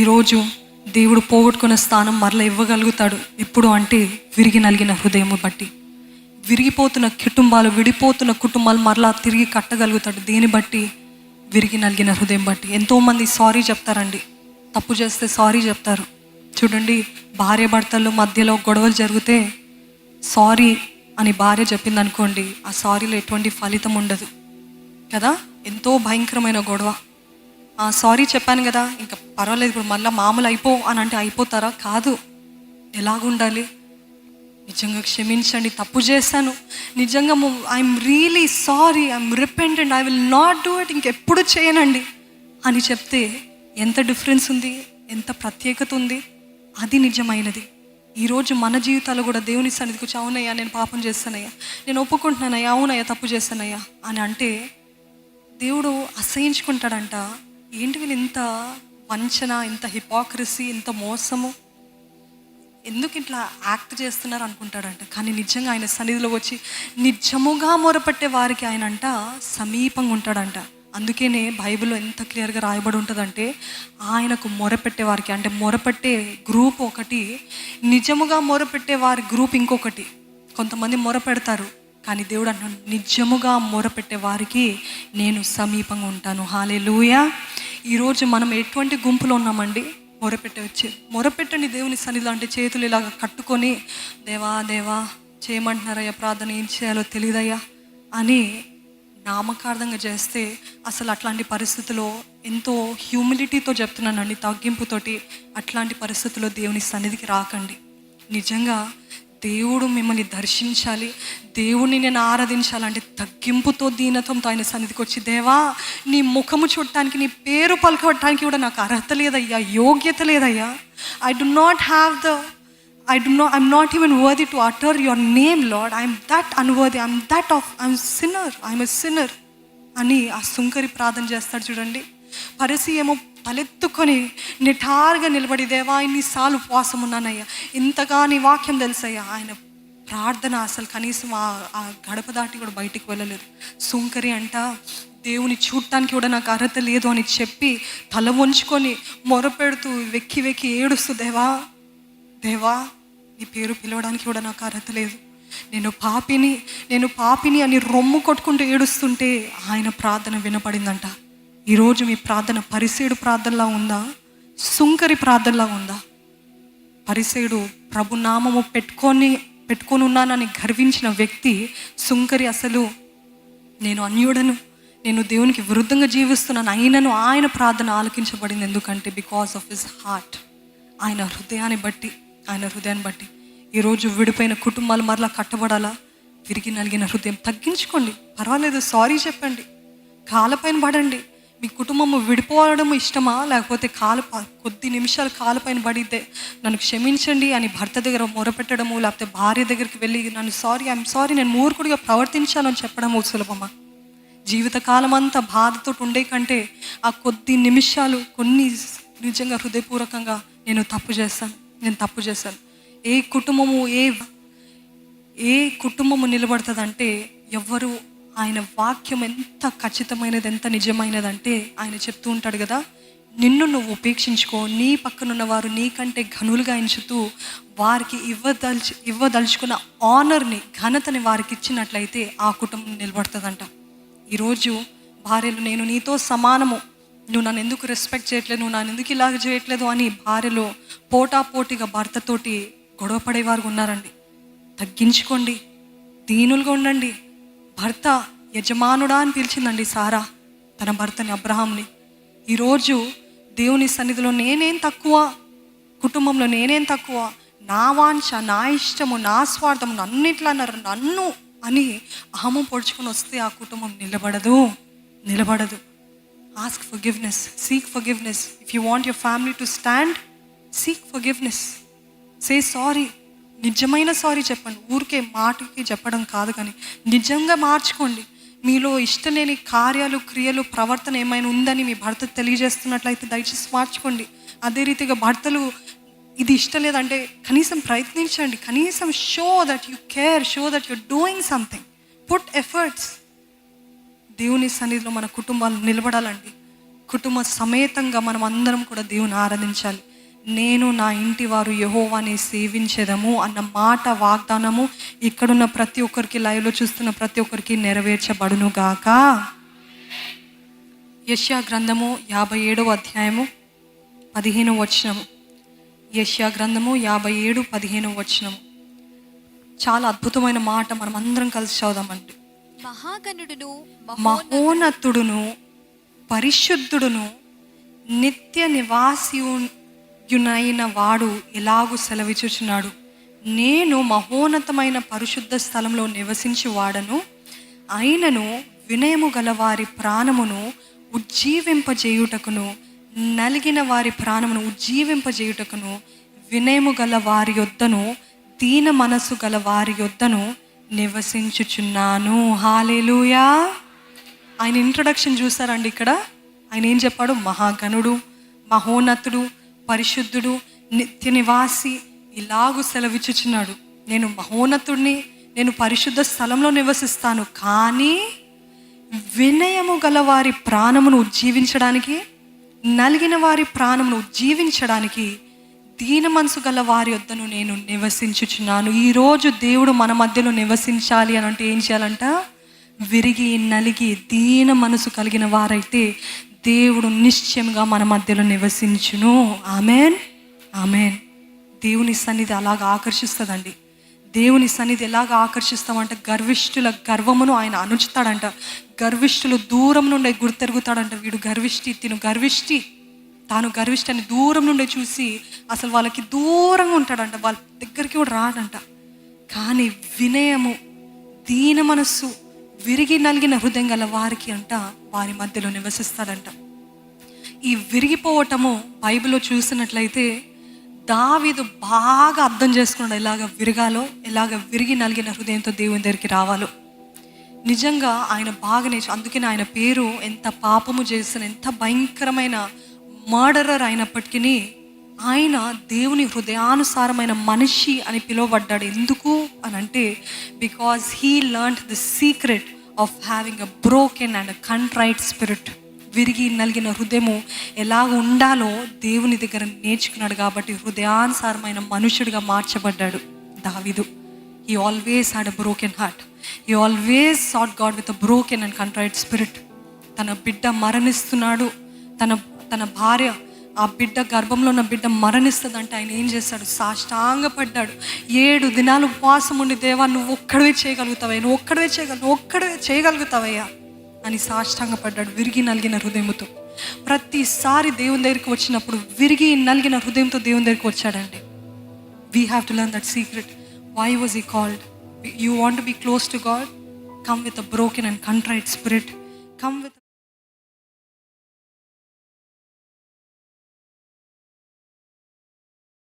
ఈరోజు దేవుడు పోగొట్టుకున్న స్థానం మరలా ఇవ్వగలుగుతాడు. ఎప్పుడు అంటే విరిగి నలిగిన హృదయము బట్టి. విరిగిపోతున్న కుటుంబాలు, విడిపోతున్న కుటుంబాలు మరలా తిరిగి కట్టగలుగుతాడు. దేని బట్టి? విరిగి నలిగిన హృదయం బట్టి. ఎంతోమంది సారీ చెప్తారండి, తప్పు చేస్తే సారీ చెప్తారు. చూడండి, భార్య భర్తల్లో మధ్యలో గొడవలు జరిగితే సారీ అని భార్య చెప్పింది అనుకోండి, ఆ సారీలో ఎటువంటి ఫలితం ఉండదు కదా. ఎంతో భయంకరమైన గొడవ. సారీ చెప్పాను కదా, ఇంకా పర్వాలేదు, ఇప్పుడు మళ్ళీ మామూలు అయిపో అని అంటే అయిపోతారా? కాదు. ఎలాగుండాలి? నిజంగా క్షమించండి, తప్పు చేశాను, నిజంగా I'm really sorry, I'm repentant, I will not do it, ఇంకెప్పుడు చేయనండి అని చెప్తే ఎంత డిఫరెన్స్ ఉంది, ఎంత ప్రత్యేకత ఉంది. అది నిజమైనది. ఈరోజు మన జీవితాల్లో కూడా దేవుని సన్నిధికి వచ్చి, అవునయ్యా నేను పాపం చేస్తానయ్యా, నేను ఒప్పుకుంటున్నానయ్యా, అవునయ్యా తప్పు చేస్తానయ్యా అని అంటే దేవుడు అసహించుకుంటాడంట. ఏంటి వీళ్ళు ఇంత వంచన, ఇంత హిపోక్రసీ, ఇంత మోసము, ఎందుకు ఇట్లా యాక్ట్ చేస్తున్నారు అనుకుంటాడంట. కానీ నిజంగా ఆయన సన్నిధిలో వచ్చి నిజముగా మొరపెట్టే వారికి ఆయన అంట సమీపంగా ఉంటాడంట. అందుకనే బైబిల్లో ఎంత క్లియర్గా రాయబడి ఉంటుందంటే, ఆయనకు మొరపెట్టే వారికి, అంటే మొరపెట్టే గ్రూప్ ఒకటి, నిజముగా మొరపెట్టే వారి గ్రూప్ ఇంకొకటి. కొంతమంది మొరపెడతారు, కానీ దేవుడు అంటున్నాడు నిజముగా మొరపెట్టే వారికి నేను సమీపంగా ఉంటాను. హల్లెలూయా. ఈరోజు మనం ఎటువంటి గుంపులో ఉన్నామండి? మొరపెట్టండి దేవుని సన్నిధిలో. అంటే చేతులు ఇలాగ కట్టుకొని, దేవా దేవా చేయమంటున్నారయ్యా ప్రార్థన, ఏం చేయాలో తెలియదయ్యా అని నామకార్థంగా చేస్తే, అసలు అట్లాంటి పరిస్థితుల్లో ఎంతో హ్యూమిలిటీతో చెప్తున్నానండి, తగ్గింపుతోటి, అట్లాంటి పరిస్థితుల్లో దేవుని సన్నిధికి రాకండి. నిజంగా దేవుడు మిమ్మల్ని దర్శించాలి, దేవుడిని నేను ఆరాధించాలంటే తగ్గింపుతో, దీనత్వంతో ఆయన సన్నిధికి వచ్చి, దేవా నీ ముఖము చూడటానికి, నీ పేరు పలకడానికి కూడా నాకు అర్హత లేదయ్యా, యోగ్యత లేదయ్యా. I'm not even worthy to utter your name, Lord. I'm that unworthy. I'm a sinner అని ఆ సుంకరి ప్రార్థన చేస్తాడు చూడండి. పరిసి ఏమో తలెత్తుకొని నిటారుగా నిలబడి, దేవా ఇన్నిసార్లు ఉపవాసం ఉన్నానయ్యా, ఇంతగా నీ వాక్యం తెలుసయ్యా. ఆయన ప్రార్థన అసలు కనీసం ఆ గడప దాటి కూడా బయటికి వెళ్ళలేదు. సుంకరి అంట దేవుని చూడటానికి కూడా నాకు అర్హత లేదు అని చెప్పి తల వంచుకొని మొరపెడుతూ వెక్కి వెక్కి ఏడుస్తూ, దేవా దేవా నీ పేరు పిలవడానికి కూడా నాకు అర్హత లేదు, నేను పాపిని అని రొమ్ము కొట్టుకుంటూ ఏడుస్తుంటే ఆయన ప్రార్థన వినపడిందంట. ఈరోజు మీ ప్రార్థన పరిసేయుడు ప్రార్థనలా ఉందా? సుంకరి ప్రార్థనలా ఉందా? పరిసేయుడు ప్రభునామము పెట్టుకొని ఉన్నానని గర్వించిన వ్యక్తి. సుంకరి అసలు నేను అన్యుడను, నేను దేవునికి విరుద్ధంగా జీవిస్తున్నాను, అయినను ఆయన ప్రార్థన ఆలకించబడింది. ఎందుకంటే బికాస్ ఆఫ్ హిస్ హార్ట్, ఆయన హృదయాన్ని బట్టి. ఈరోజు విడిపోయిన కుటుంబాలు మరలా కట్టబడాలా? విరిగి నలిగిన హృదయం. తగ్గించుకోండి, పర్వాలేదు, సారీ చెప్పండి, కాళ్ళపైన పడండి. మీ కుటుంబము విడిపోవడం ఇష్టమా? లేకపోతే కొద్ది నిమిషాలు కాళ్ళపైన పడితే నన్ను క్షమించండి అని భర్త దగ్గర మొరపెట్టడము, లేకపోతే భార్య దగ్గరికి వెళ్ళి ఐఎమ్ సారీ నేను మూర్ఖుడిగా ప్రవర్తించాలని చెప్పడము సులభమా? జీవితకాలం అంతా బాధతో ఉండే కంటే ఆ కొద్ది నిమిషాలు కొన్ని నిజంగా హృదయపూర్వకంగా నేను తప్పు చేశాను. ఏ కుటుంబము నిలబడుతుందంటే, ఎవరు ఆయన వాక్యం ఎంత ఖచ్చితమైనది, ఎంత నిజమైనదంటే, ఆయన చెప్తూ ఉంటాడు కదా, నిన్ను నువ్వు ఉపేక్షించుకో, నీ పక్కనున్న వారు నీకంటే ఘనులుగా ఎంచుతూ వారికి ఇవ్వదలుచుకున్న ఆనర్ని, ఘనతని వారికి ఇచ్చినట్లయితే ఆ కుటుంబం నిలబడుతుందంట. ఈరోజు భార్యలు, నేను నీతో సమానము, నువ్వు నన్ను ఎందుకు రెస్పెక్ట్ చేయట్లేదు, నువ్వు నన్ను ఎందుకు ఇలాగ చేయట్లేదు అని భార్యలో పోటాపోటీగా భర్తతోటి గొడవ పడేవారు ఉన్నారండి. తగ్గించుకోండి, దీనులుగా ఉండండి. భర్త యజమానుడా అని పిలిచిందండి సారా తన భర్తని, అబ్రహాంని. ఈరోజు దేవుని సన్నిధిలో నేనేం తక్కువ, కుటుంబంలో నేనేం తక్కువ, నా వాంఛ, నా ఇష్టము, నా స్వార్థము, నన్ను ఇట్లా అన్నారు, నన్ను అని అహము పొడుచుకొని వస్తే ఆ కుటుంబం నిలబడదు. Ask forgiveness, seek forgiveness. If you want your family to stand, seek forgiveness, say sorry. నిజమైన సారీ చెప్పండి, ఊరికే మాటకి చెప్పడం కాదు, కానీ నిజంగా మార్చుకోండి. మీలో ఇష్టం లేని కార్యాలు, క్రియలు, ప్రవర్తన ఏమైనా ఉందని మీ భర్తకు తెలియజేస్తున్నట్లయితే దయచేసి మార్చుకోండి. అదే రీతిగా భర్తలు ఇది ఇష్టం లేదంటే కనీసం ప్రయత్నించండి, కనీసం show that you care, show that you're doing something, put efforts. దేవుని సన్నిధిలో మన కుటుంబాలు నిలబడాలండి. కుటుంబ సమేతంగా మనం అందరం కూడా దేవుని ఆరాధించాలి. నేను నా ఇంటి వారు యెహోవాని సేవించెదము అన్న మాట వాగ్దానము ఇక్కడున్న ప్రతి ఒక్కరికి, లైవ్లో చూస్తున్న ప్రతి ఒక్కరికి నెరవేర్చబడును గాక. యెషయా గ్రంథము 57వ అధ్యాయము 15వ వచనము. యెషయా గ్రంథము 57:15వ వచనము. చాలా అద్భుతమైన మాట, మనం అందరం కలిసి చదువుదామండి. మహోన్నతుడును పరిశుద్ధుడును నిత్య నివాసియునైన వాడు ఎలాగూ సెలవిచ్చుచున్నాడు, నేను మహోన్నతమైన పరిశుద్ధ స్థలంలో నివసించి వాడను, అయినను వినయము గల వారి ప్రాణమును ఉజ్జీవింపజేయుటకును, నలిగిన వారి ప్రాణమును ఉజ్జీవింపజేయుటకును, వినయము గల వారి యొద్దను దీన మనసు గల వారి యొద్దను నివసించుచున్నాను. హల్లెలూయా. ఆయన ఇంట్రొడక్షన్ చూసారండి. ఇక్కడ ఆయన ఏం చెప్పాడు? మహాగణుడు, మహోన్నతుడు, పరిశుద్ధుడు, నిత్య నివాసి ఇలాగూ సెలవిచ్చుచున్నాడు. నేను మహోన్నతుడిని, నేను పరిశుద్ధ స్థలంలో నివసిస్తాను, కానీ వినయము గల వారి ప్రాణమును ఉజ్జీవించడానికి, నలిగిన వారి ప్రాణమును ఉజ్జీవించడానికి, దీన మనసు గల వారి యొద్దను నేను నివసించుచున్నాను. ఈరోజు దేవుడు మన మధ్యలో నివసించాలి అని అంటే ఏం చేయాలంట? విరిగి నలిగి దీన మనసు కలిగిన వారైతే దేవుడు నిశ్చయంగా మన మధ్యలో నివసించును. Amen, amen. దేవుని సన్నిధి అలాగ ఆకర్షిస్తుందండి. దేవుని సన్నిధి ఎలాగ ఆకర్షిస్తామంటే, గర్విష్ఠుల గర్వమును ఆయన అణుచుతాడంట. గర్విష్ఠులు దూరం నుండి గుర్తెరుగుతాడంట. వీడు గర్విష్ఠి, తిను గర్విష్ఠి, తాను గర్విష్ఠి అని దూరం నుండి చూసి అసలు వాళ్ళకి దూరంగా ఉంటాడంట, వాళ్ళ దగ్గరికి కూడా రాడంట. కానీ వినయము, దీన మనస్సు, విరిగి నలిగిన హృదయం గల వారికి అంట వారి మధ్యలో నివసిస్తాడంట. ఈ విరిగిపోవటము బైబిల్లో చూసినట్లయితే దావీదు బాగా అర్థం చేసుకున్నాడు, ఎలాగ విరగాలో, ఎలాగ విరిగి నలిగిన హృదయంతో దేవుని దగ్గరికి రావాలో. నిజంగా ఆయన బాగా అందుకని ఆయన పేరు, ఎంత పాపము చేసిన, ఎంత భయంకరమైన మర్డరర్ అయినప్పటికీ ఆయన దేవుని హృదయానుసారమైన మనిషి అని పిలువబడ్డాడు. ఎందుకు అని అంటే, because he learned the secret of having a broken and a contrite spirit. విరిగి నలిగిన హృదయము ఎలాగ ఉండాలో దేవుని దగ్గర నేర్చుకున్నాడు. కాబట్టి హృదయానుసారమైన మనుషుడిగా మార్చబడ్డాడు దావీదు. He always had a broken heart. He always sought God with a broken and contrite spirit. తన బిడ్డ మరణిస్తున్నాడు, తన భార్య, ఆ బిడ్డ గర్భంలో ఉన్న బిడ్డ మరణిస్తుందంటే ఆయన ఏం చేశాడు? సాష్టాంగపడ్డాడు. 7 దినాలు ఉపవాసం ఉండి, దేవా నువ్వు ఒక్కడవే చేయగలుగుతావయ్యా, నువ్వు ఒక్కడవే చేయగలుగుతావయ్యా అని సాష్టాంగపడ్డాడు విరిగి నలిగిన హృదయంతో. ప్రతిసారి దేవుని దగ్గరికి వచ్చినప్పుడు విరిగి నలిగిన హృదయంతో దేవుని దగ్గరికి వచ్చాడండి. We have to learn that secret. Why was he called? You want to be close to God? Come with a broken and contrite spirit. Come with